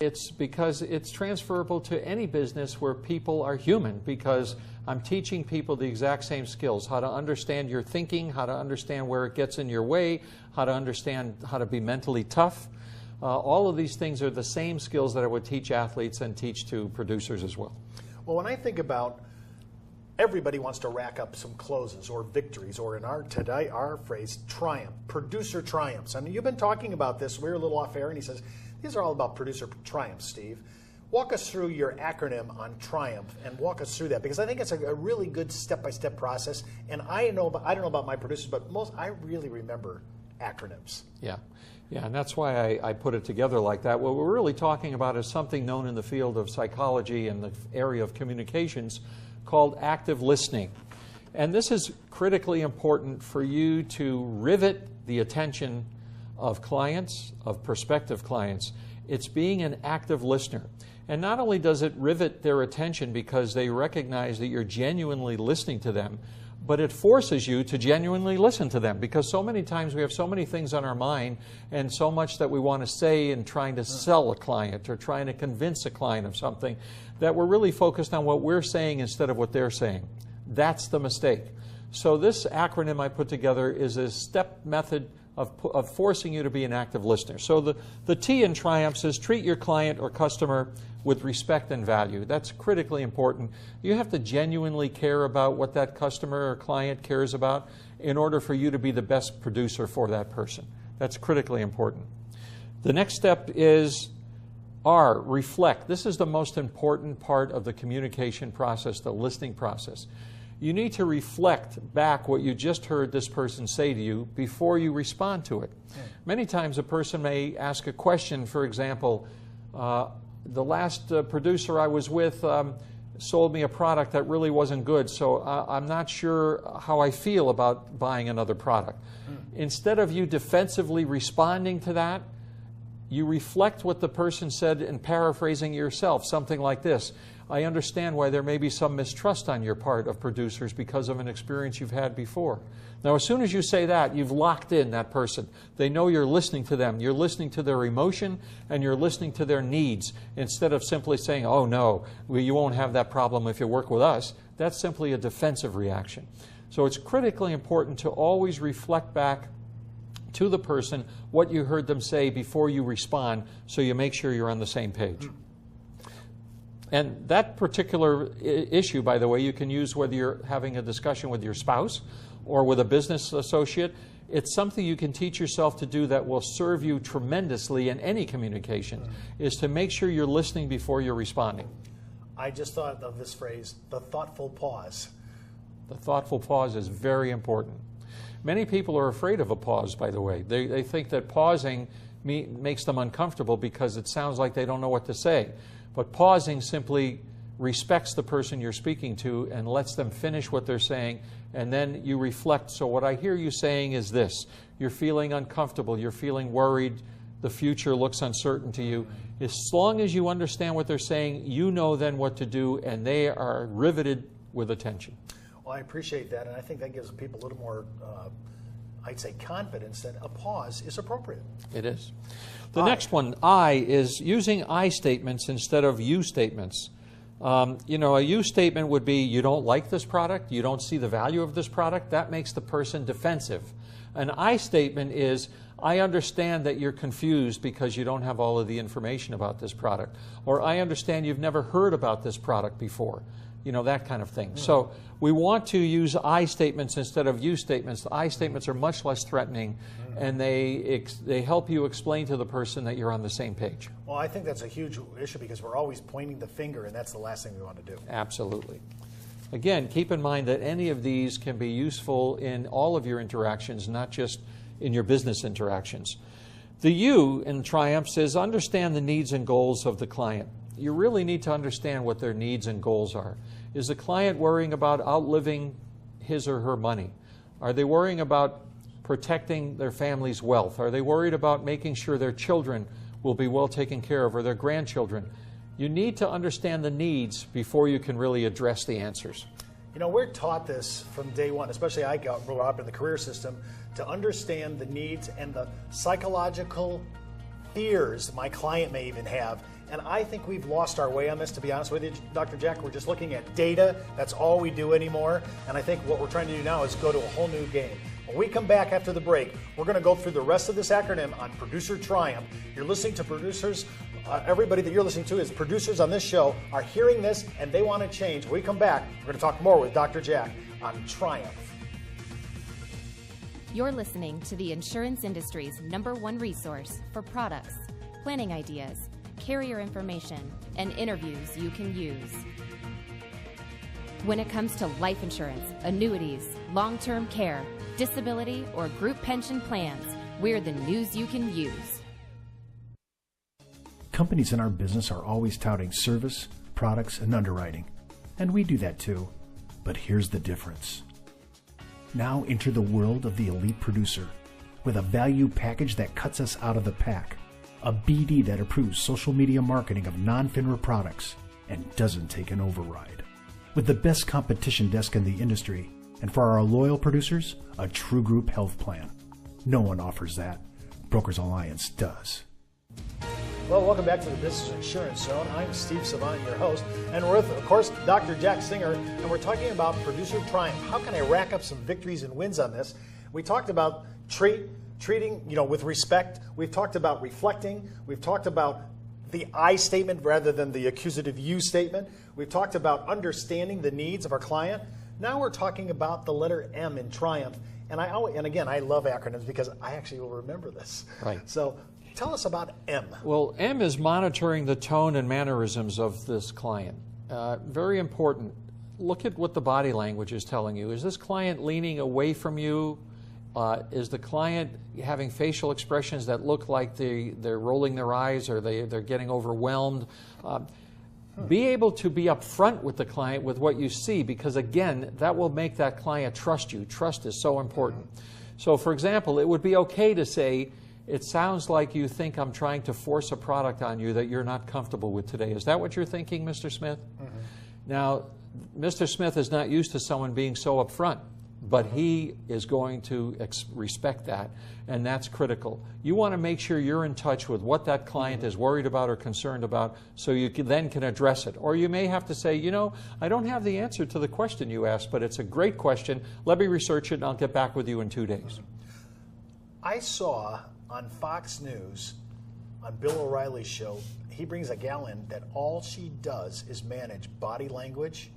It's because it's transferable to any business where people are human, because I'm teaching people the exact same skills: how to understand your thinking, how to understand where it gets in your way, how to understand how to be mentally tough. All of these things are the same skills that I would teach athletes and teach to producers as well. Well, when I think about everybody wants to rack up some closes or victories, or in our phrase, triumph, producer triumphs. And you've been talking about this. We were a little off air, and he says, these are all about producer triumphs, Steve. Walk us through your acronym on triumph and walk us through that, because I think it's a really good step-by-step process. And I don't know about my producers, but I really remember acronyms. Yeah, and that's why I put it together like that. What we're really talking about is something known in the field of psychology and the area of communications called active listening. And this is critically important for you to rivet the attention of clients, of prospective clients. It's being an active listener. And not only does it rivet their attention because they recognize that you're genuinely listening to them, but it forces you to genuinely listen to them, because so many times we have so many things on our mind and so much that we want to say in trying to sell a client or trying to convince a client of something that we're really focused on what we're saying instead of what they're saying. That's the mistake. So this acronym I put together is a step method of forcing you to be an active listener. So the T in triumphs is treat your client or customer with respect and value. That's critically important. You have to genuinely care about what that customer or client cares about in order for you to be the best producer for that person. That's critically important. The next step is R, reflect. This is the most important part of the communication process, the listening process. You need to reflect back what you just heard this person say to you before you respond to it. Many times a person may ask a question, for example, the last producer I was with sold me a product that really wasn't good, so I'm not sure how I feel about buying another product. Instead of you defensively responding to that, you reflect what the person said and paraphrasing yourself, something like this: I understand why there may be some mistrust on your part of producers because of an experience you've had before. Now, as soon as you say that, you've locked in that person. They know you're listening to them. You're listening to their emotion and you're listening to their needs, instead of simply saying, oh no, you won't have that problem if you work with us. That's simply a defensive reaction. So it's critically important to always reflect back to the person what you heard them say before you respond, so you make sure you're on the same page. And that particular issue, by the way, you can use whether you're having a discussion with your spouse or with a business associate. It's something you can teach yourself to do that will serve you tremendously in any communication, is to make sure you're listening before you're responding. I just thought of this phrase, the thoughtful pause. The thoughtful pause is very important. Many people are afraid of a pause, by the way. They think that pausing makes them uncomfortable because it sounds like they don't know what to say. But pausing simply respects the person you're speaking to and lets them finish what they're saying, and then you reflect. So what I hear you saying is this: you're feeling uncomfortable, you're feeling worried, the future looks uncertain to you. As long as you understand what they're saying, you know then what to do, and they are riveted with attention. Well, I appreciate that, and I think that gives people a little more, I'd say, confidence that a pause is appropriate. It is. The next one, I, is using I statements instead of you statements. A you statement would be, you don't like this product, you don't see the value of this product. That makes the person defensive. An I statement is, I understand that you're confused because you don't have all of the information about this product. Or I understand you've never heard about this product before. That kind of thing. So we want to use I statements instead of you statements. The I statements are much less threatening, and they help you explain to the person that you're on the same page. Well, I think that's a huge issue because we're always pointing the finger, and that's the last thing we want to do. Absolutely. Again, keep in mind that any of these can be useful in all of your interactions, not just in your business interactions. The U in triumphs is understand the needs and goals of the client. You really need to understand what their needs and goals are. Is the client worrying about outliving his or her money? Are they worrying about protecting their family's wealth? Are they worried about making sure their children will be well taken care of, or their grandchildren? You need to understand the needs before you can really address the answers. We're taught this from day one, especially I grew up in the career system, to understand the needs and the psychological fears my client may even have. And I think we've lost our way on this, to be honest with you, Dr. Jack. We're just looking at data. That's all we do anymore. And I think what we're trying to do now is go to a whole new game. When we come back after the break, we're going to go through the rest of this acronym on Producer Triumph. You're listening to producers. Everybody that you're listening to is producers on this show are hearing this and they want to change. When we come back, we're going to talk more with Dr. Jack on Triumph. You're listening to the insurance industry's #1 resource for products, planning ideas, carrier information, and interviews you can use. When it comes to life insurance, annuities, long-term care, disability, or group pension plans, we're the news you can use. Companies in our business are always touting service, products, and underwriting. And we do that too. But here's the difference. Now enter the world of the elite producer with a value package that cuts us out of the pack. A BD that approves social media marketing of non-FINRA products and doesn't take an override. With the best competition desk in the industry, and for our loyal producers, a true group health plan. No one offers that. Brokers Alliance does. Well, welcome back to the Business Insurance Zone. I'm Steve Savant, your host, and we're with, of course, Dr. Jack Singer, and we're talking about Producer Triumph. How can I rack up some victories and wins on this? We talked about treating, with respect. We've talked about reflecting. We've talked about the I statement rather than the accusative you statement. We've talked about understanding the needs of our client. Now we're talking about the letter M in Triumph. And again, I love acronyms because I actually will remember this. Right. So tell us about M. Well, M is monitoring the tone and mannerisms of this client. Very important. Look at what the body language is telling you. Is this client leaning away from you? Is the client having facial expressions that look like they're rolling their eyes or they're getting overwhelmed? Be able to be upfront with the client with what you see, because again, that will make that client trust you. Trust is so important. So for example, it would be okay to say, it sounds like you think I'm trying to force a product on you that you're not comfortable with today. Is that what you're thinking, Mr. Smith? Mm-hmm. Now, Mr. Smith is not used to someone being so upfront, but he is going to respect that, and that's critical. You want to make sure you're in touch with what that client is worried about or concerned about, so you then can address it. Or you may have to say, I don't have the answer to the question you asked, but it's a great question. Let me research it, and I'll get back with you in 2 days. I saw on Fox News, on Bill O'Reilly's show, he brings a gal in that all she does is manage body language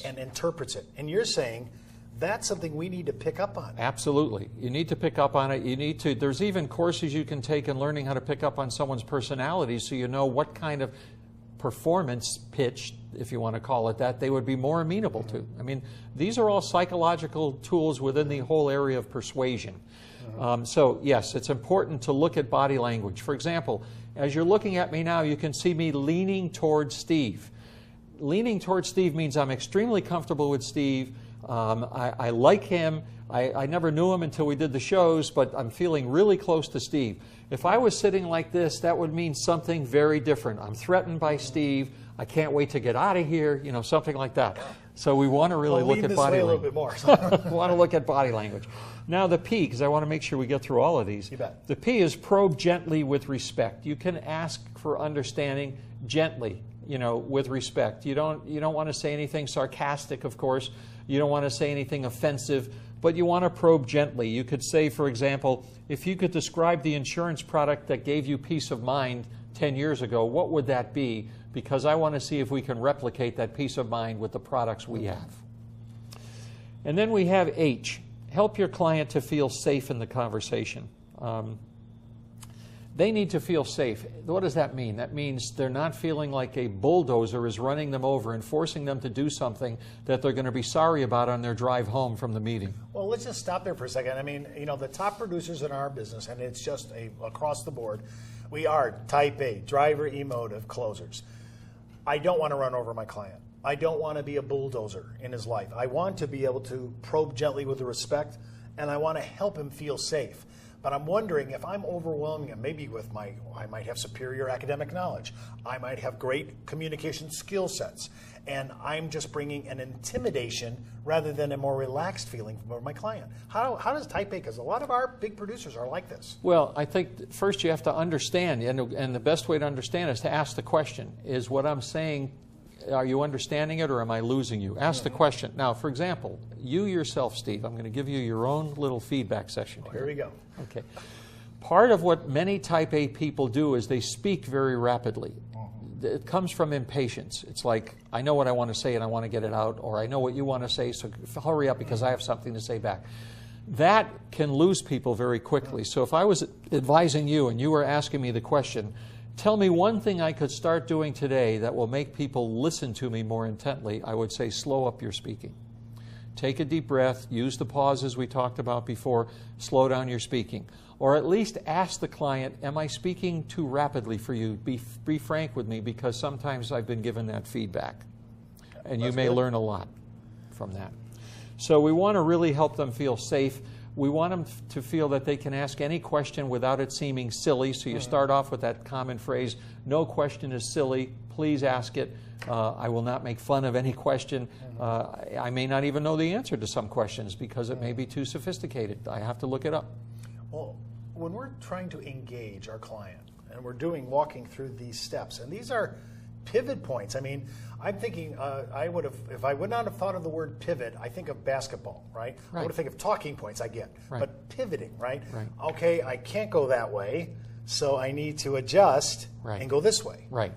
and interprets it. And you're saying that's something we need to pick up on. Absolutely. You need to pick up on it. There's even courses you can take in learning how to pick up on someone's personality so you know what kind of performance pitch, if you want to call it that, they would be more amenable to. I mean, these are all psychological tools within the whole area of persuasion. So yes, it's important to look at body language. For example, as you're looking at me now, you can see me leaning towards Steve. Leaning towards Steve means I'm extremely comfortable with Steve. I like him. I never knew him until we did the shows, but I'm feeling really close to Steve. If I was sitting like this, that would mean something very different. I'm threatened by Steve. I can't wait to get out of here, something like that. So we want to really look at body language. A little bit more. We want to look at body language. Now the P, because I want to make sure we get through all of these. You bet. The P is probe gently with respect. You can ask for understanding gently, with respect. You don't want to say anything sarcastic, of course. You don't want to say anything offensive, but you want to probe gently. You could say, for example, if you could describe the insurance product that gave you peace of mind 10 years ago, what would that be? Because I want to see if we can replicate that peace of mind with the products we have. And then we have H. Help your client to feel safe in the conversation. They need to feel safe. What does that mean? That means they're not feeling like a bulldozer is running them over and forcing them to do something that they're going to be sorry about on their drive home from the meeting. Well, let's just stop there for a second. I mean, the top producers in our business, and it's just across the board, we are type A, driver emotive closers. I don't want to run over my client. I don't want to be a bulldozer in his life. I want to be able to probe gently with respect, and I want to help him feel safe. But I'm wondering if I'm overwhelming them, maybe with I might have superior academic knowledge, I might have great communication skill sets, and I'm just bringing an intimidation rather than a more relaxed feeling for my client. How does type A, because a lot of our big producers are like this. Well, I think first you have to understand, and the best way to understand is to ask the question, is what I'm saying, are you understanding it or am I losing you? Ask the question. Now, for example, you yourself, Steve, I'm going to give you your own little feedback session here. Here we go. Okay. Part of what many type A people do is they speak very rapidly. It comes from impatience. It's like, I know what I want to say and I want to get it out, or I know what you want to say, so hurry up because I have something to say back. That can lose people very quickly. So if I was advising you and you were asking me the question, tell me one thing I could start doing today that will make people listen to me more intently, I would say slow up your speaking. Take a deep breath, use the pauses we talked about before, slow down your speaking. Or at least ask the client, am I speaking too rapidly for you? Be frank with me, because sometimes I've been given that feedback. And you may learn a lot from that. So we want to really help them feel safe. We want them to feel that they can ask any question without it seeming silly. So you start off with that common phrase, no question is silly, please ask it. I will not make fun of any question. I may not even know the answer to some questions because it may be too sophisticated. I have to look it up. Well, when we're trying to engage our client and we're walking through these steps, and these are pivot points. I mean, I'm thinking if I would not have thought of the word pivot, I think of basketball, right? I would think of talking points, I get. Right. But pivoting, right? Right? Okay, I can't go that way, so I need to adjust and go this way. Right.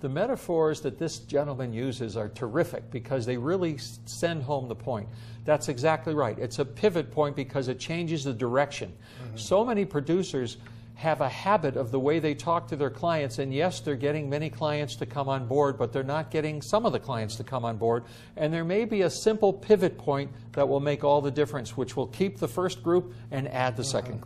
The metaphors that this gentleman uses are terrific because they really send home the point. That's exactly right. It's a pivot point because it changes the direction. So many producers have a habit of the way they talk to their clients, and yes, they're getting many clients to come on board, but they're not getting some of the clients to come on board. And there may be a simple pivot point that will make all the difference, which will keep the first group and add the second group.